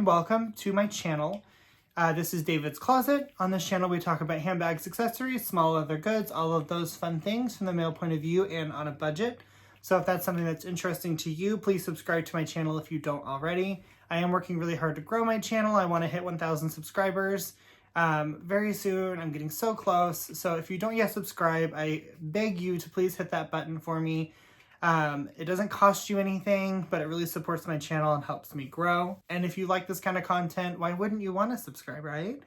welcome to my channel. This is David's Closet. On this channel we talk about handbags, accessories, small leather goods, all of those fun things from the male point of view and on a budget. So if that's something that's interesting to you, please subscribe to my channel if you don't already. I am working really hard to grow my channel. I want to hit 1,000 subscribers very soon. I'm getting so close. So if you don't yet subscribe, I beg you to please hit that button for me. It doesn't cost you anything, but it really supports my channel and helps me grow. And if you like this kind of content, why wouldn't you want to subscribe, right?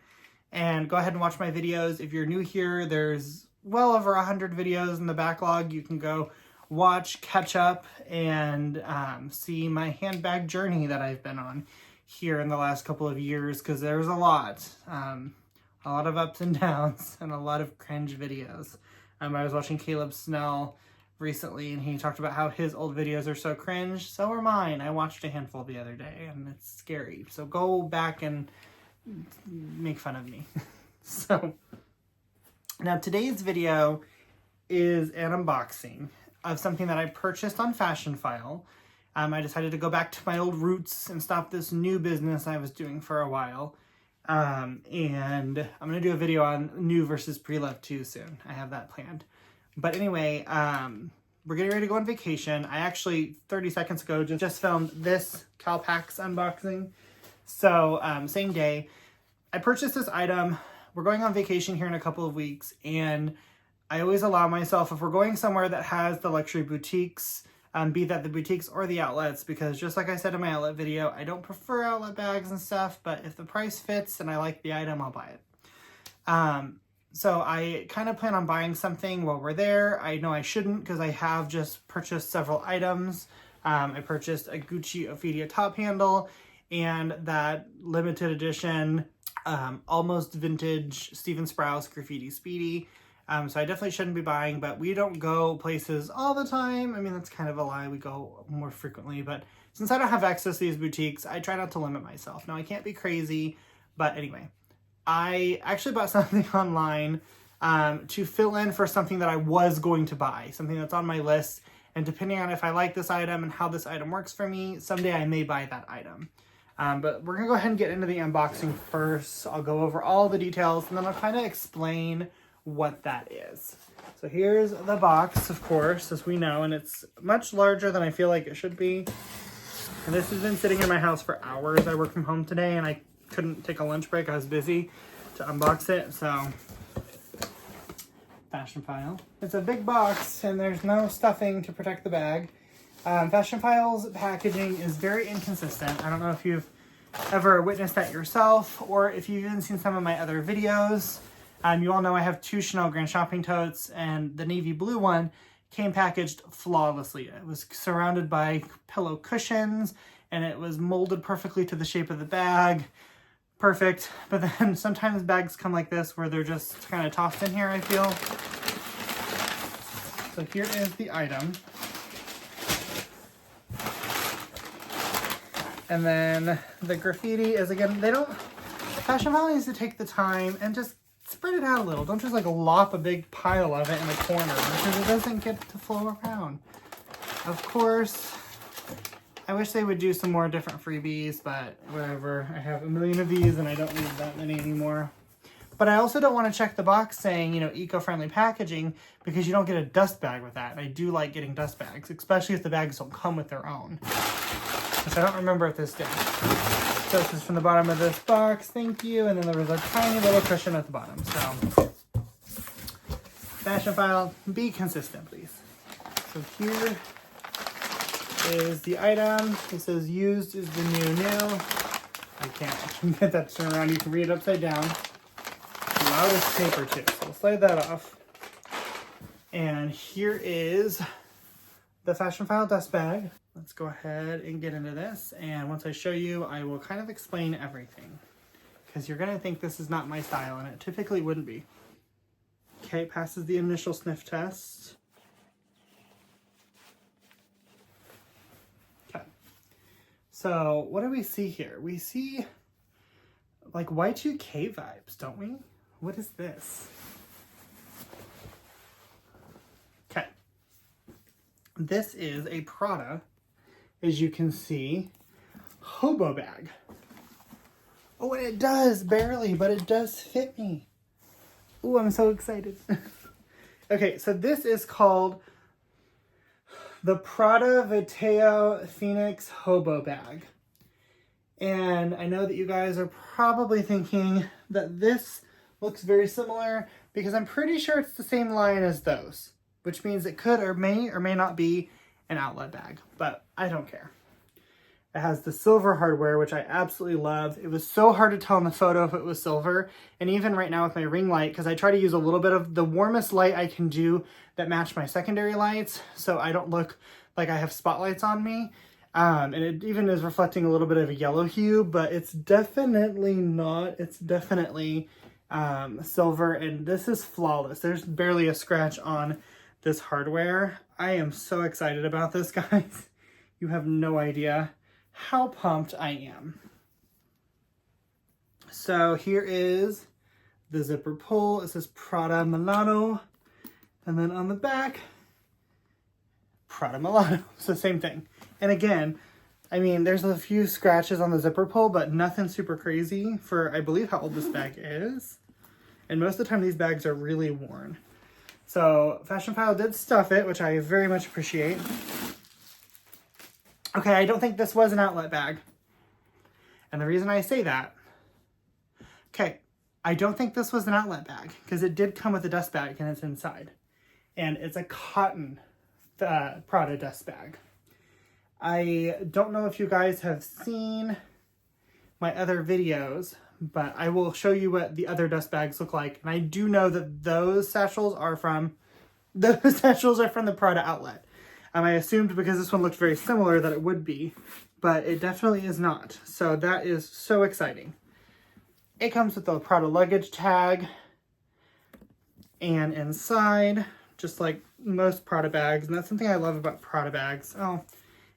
And go ahead and watch my videos. If you're new here, there's well over 100 videos in the backlog. You can go watch, catch up, and see my handbag journey that I've been on here in the last couple of years, because there's a lot of ups and downs and a lot of cringe videos. I was watching Caleb Snell recently, and he talked about how his old videos are so cringe. So are mine. I watched a handful the other day, and it's scary. So go back and make fun of me. So now today's video is an unboxing of something that I purchased on Fashionphile. I decided to go back to my old roots and stop this new business I was doing for a while. And I'm going to do a video on new versus pre-loved too soon. I have that planned. But anyway, we're getting ready to go on vacation. I actually, 30 seconds ago, just filmed this Calpax unboxing. So, same day. I purchased this item. We're going on vacation here in a couple of weeks, and I always allow myself, if we're going somewhere that has the luxury boutiques, be that the boutiques or the outlets, because just like I said in my outlet video, I don't prefer outlet bags and stuff, but if the price fits and I like the item, I'll buy it. So I kind of plan on buying something while we're there. I know I shouldn't, because I have just purchased several items. I purchased a Gucci Ophidia top handle and that limited edition, almost vintage Stephen Sprouse Graffiti Speedy. So I definitely shouldn't be buying, but we don't go places all the time. I mean, that's kind of a lie. We go more frequently, but since I don't have access to these boutiques, I try not to limit myself. Now, I can't be crazy, but anyway. I actually bought something online to fill in for something that I was going to buy, something that's on my list. And depending on if I like this item and how this item works for me, someday I may buy that item. But we're going to go ahead and get into the unboxing first. I'll go over all the details, and then I'll kind of explain what that is. So here's the box, of course, as we know, and it's much larger than I feel like it should be. And this has been sitting in my house for hours. I work from home today, and I couldn't take a lunch break. I was busy to unbox it, so Fashionphile. It's a big box, and there's no stuffing to protect the bag. Fashionphile's packaging is very inconsistent. I don't know if you've ever witnessed that yourself, or if you've even seen some of my other videos. You all know I have two Chanel Grand Shopping totes, and the navy blue one came packaged flawlessly. It was surrounded by pillow cushions, and it was molded perfectly to the shape of the bag. Perfect. But then sometimes bags come like this where they're just kind of tossed in here, I feel. So here is the item. And then the graffiti is, again, Fashionhile needs to take the time and just spread it out a little. Don't just like lop a big pile of it in the corner, because it doesn't get to flow around. Of course, I wish they would do some more different freebies, but whatever. I have a million of these and I don't need that many anymore. But I also don't want to check the box saying, eco-friendly packaging, because you don't get a dust bag with that. And I do like getting dust bags, especially if the bags don't come with their own, which I don't remember if this did. So this is from the bottom of this box, thank you. And then there was a tiny little cushion at the bottom. So Fashionphile, be consistent, please. So here is the item. It says used is the new. I can't get that to turn around. You can read it upside down. Loudest paper too. So we'll slide that off. And here is the Fashionphile dust bag. Let's go ahead and get into this. And once I show you, I will kind of explain everything, because you're going to think this is not my style, and it typically wouldn't be. Okay, passes the initial sniff test. Okay. So what do we see here? We see like Y2K vibes, don't we? What is this? Okay. This is a Prada, as you can see, hobo bag. Oh, and it does, barely, but it does fit me. Ooh, I'm so excited. Okay, so this is called the Prada Viteo Phoenix Hobo Bag. And I know that you guys are probably thinking that this looks very similar because I'm pretty sure it's the same line as those, which means it could or may not be an outlet bag, but I don't care. It has the silver hardware, which I absolutely love. It was so hard to tell in the photo if it was silver. And even right now with my ring light, because I try to use a little bit of the warmest light I can do that match my secondary lights, so I don't look like I have spotlights on me. And it even is reflecting a little bit of a yellow hue, but it's definitely not. It's definitely silver, and this is flawless. There's barely a scratch on this hardware. I am so excited about this, guys. You have no idea how pumped I am. So here is the zipper pull. It says Prada Milano, and then on the back, Prada Milano. It's the same thing. And again, I mean, there's a few scratches on the zipper pull, but nothing super crazy for, I believe, how old this bag is. And most of the time, these bags are really worn. So Fashionphile did stuff it, which I very much appreciate. Okay, I don't think this was an outlet bag. And the reason I say that, okay, I don't think this was an outlet bag because it did come with a dust bag and it's inside. And it's a cotton Prada dust bag. I don't know if you guys have seen my other videos, but I will show you what the other dust bags look like. And I do know that those satchels are from the Prada outlet. I assumed because this one looked very similar that it would be, but it definitely is not. So that is so exciting. It comes with the Prada luggage tag, and inside, just like most Prada bags, and that's something I love about Prada bags. Oh,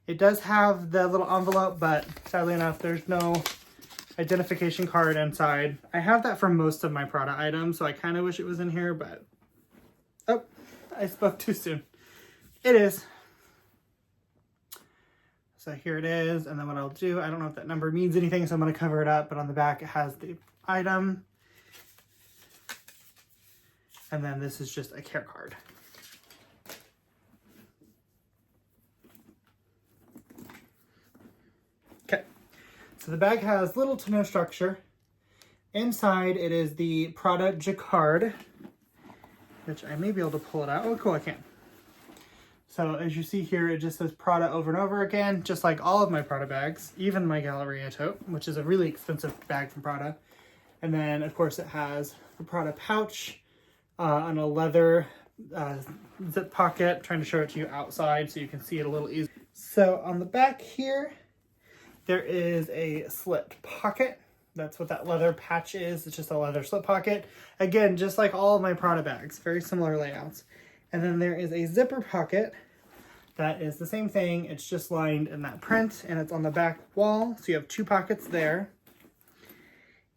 it does have the little envelope, but sadly enough, there's no identification card inside. I have that for most of my Prada items, so I kind of wish it was in here, but oh, I spoke too soon. It is. So here it is, and then what I'll do, I don't know if that number means anything, so I'm going to cover it up, but on the back it has the item. And then this is just a care card. Okay, so the bag has little to no structure. Inside it is the Prada Jacquard, which I may be able to pull it out. Oh, cool, I can. So as you see here, it just says Prada over and over again, just like all of my Prada bags, even my Galleria tote, which is a really expensive bag from Prada. And then, of course, it has the Prada pouch on a leather zip pocket. I'm trying to show it to you outside so you can see it a little easier. So on the back here, there is a slipped pocket. That's what that leather patch is. It's just a leather slip pocket. Again, just like all of my Prada bags, very similar layouts. And then there is a zipper pocket that is the same thing. It's just lined in that print and it's on the back wall. So you have two pockets there.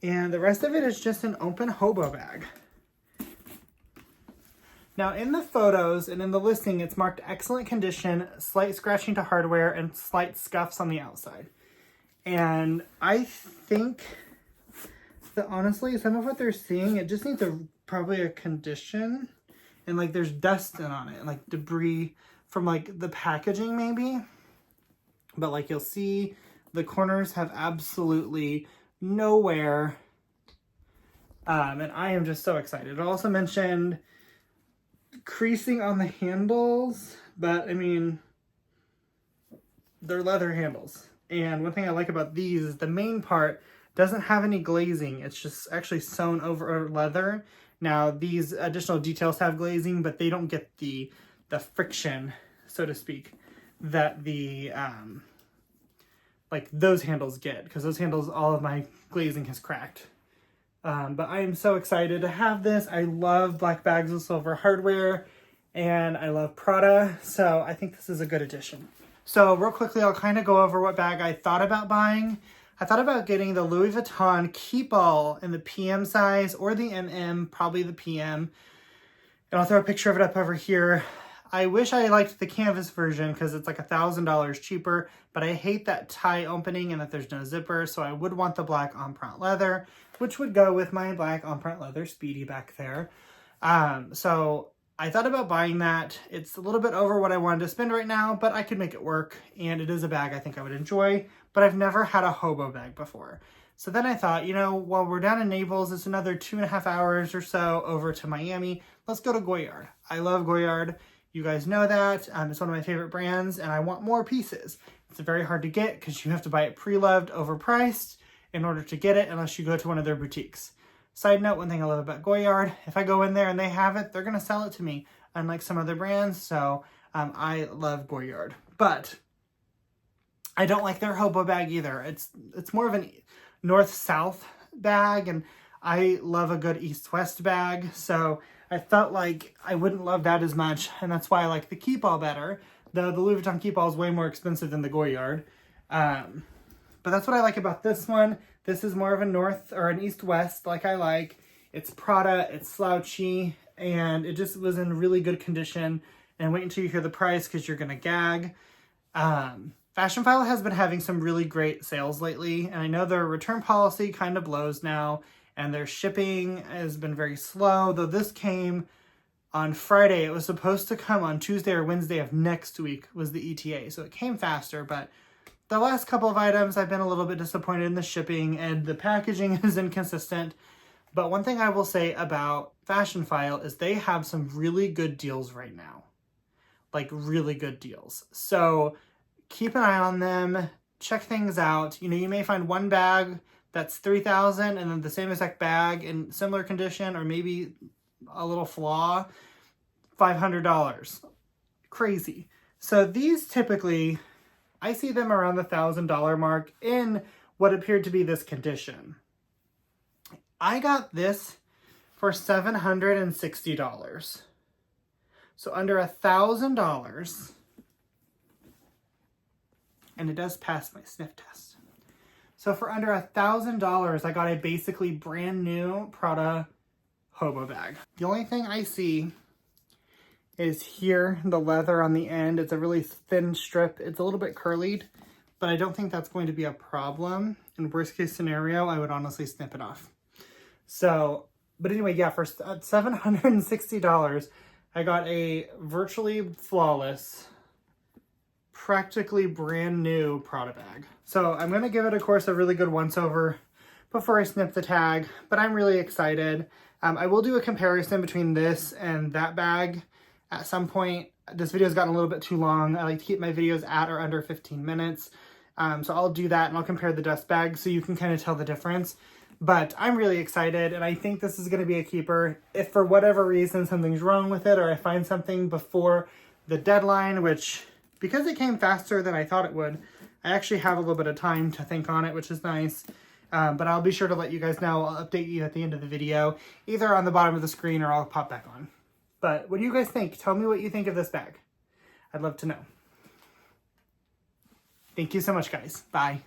And the rest of it is just an open hobo bag. Now in the photos and in the listing, it's marked excellent condition, slight scratching to hardware, and slight scuffs on the outside. And I think that honestly, some of what they're seeing, it just needs probably a condition. And like there's dust on it, like debris from like the packaging maybe. But like you'll see the corners have absolutely no wear. And I am just so excited. It also mentioned creasing on the handles, but I mean, they're leather handles. And one thing I like about these is the main part doesn't have any glazing. It's just actually sewn over leather. Now, these additional details have glazing, but they don't get the friction, so to speak, that the, like those handles get, because those handles, all of my glazing has cracked. But I am so excited to have this. I love black bags with silver hardware, and I love Prada, so I think this is a good addition. So real quickly, I'll kind of go over what bag I thought about buying. I thought about getting the Louis Vuitton Keep All in the PM size or the MM, probably the PM. And I'll throw a picture of it up over here. I wish I liked the canvas version because it's like $1,000 cheaper, but I hate that tie opening and that there's no zipper, so I would want the black on-print leather, which would go with my black on-print leather Speedy back there. So I thought about buying that. It's a little bit over what I wanted to spend right now, but I could make it work, and it is a bag I think I would enjoy, but I've never had a hobo bag before. So then I thought, you know, while we're down in Naples, it's another 2.5 hours or so over to Miami. Let's go to Goyard. I love Goyard. You guys know that. It's one of my favorite brands, and I want more pieces. It's very hard to get because you have to buy it pre-loved, overpriced in order to get it unless you go to one of their boutiques. Side note, one thing I love about Goyard, if I go in there and they have it, they're going to sell it to me, unlike some other brands. So I love Goyard. But I don't like their hobo bag either. It's more of an north-south bag, and I love a good east-west bag, so I felt like I wouldn't love that as much, and that's why I like the Keepall better, though the Louis Vuitton Keepall is way more expensive than the Goyard. But that's what I like about this one. This is more of a north or an east-west like I like. It's Prada, it's slouchy, and it just was in really good condition. And wait until you hear the price because you're going to gag. Fashionphile has been having some really great sales lately, and I know their return policy kind of blows now, and their shipping has been very slow, though this came on Friday. It was supposed to come on Tuesday or Wednesday of next week was the ETA, so it came faster, but the last couple of items I've been a little bit disappointed in the shipping, and the packaging is inconsistent. But one thing I will say about Fashionphile is they have some really good deals right now. Like really good deals. So keep an eye on them, check things out. You know, you may find one bag that's $3,000 and then the same exact bag in similar condition or maybe a little flaw, $500. Crazy. So these typically, I see them around the $1,000 mark in what appeared to be this condition. I got this for $760. So under $1,000. And it does pass my sniff test. So for under $1,000, I got a basically brand new Prada hobo bag. The only thing I see is here, the leather on the end. It's a really thin strip. It's a little bit curlied, but I don't think that's going to be a problem. In worst case scenario, I would honestly snip it off. So, but anyway, yeah, for $760, I got a virtually flawless, practically brand new Prada bag. So I'm going to give it, of course, a really good once over before I snip the tag, but I'm really excited. I will do a comparison between this and that bag at some point. This video's gotten a little bit too long. I like to keep my videos at or under 15 minutes. So I'll do that and I'll compare the dust bag so you can kind of tell the difference. But I'm really excited, and I think this is going to be a keeper. If for whatever reason something's wrong with it or I find something before the deadline, which, because it came faster than I thought it would, I actually have a little bit of time to think on it, which is nice. But I'll be sure to let you guys know. I'll update you at the end of the video, either on the bottom of the screen or I'll pop back on. But what do you guys think? Tell me what you think of this bag. I'd love to know. Thank you so much, guys. Bye.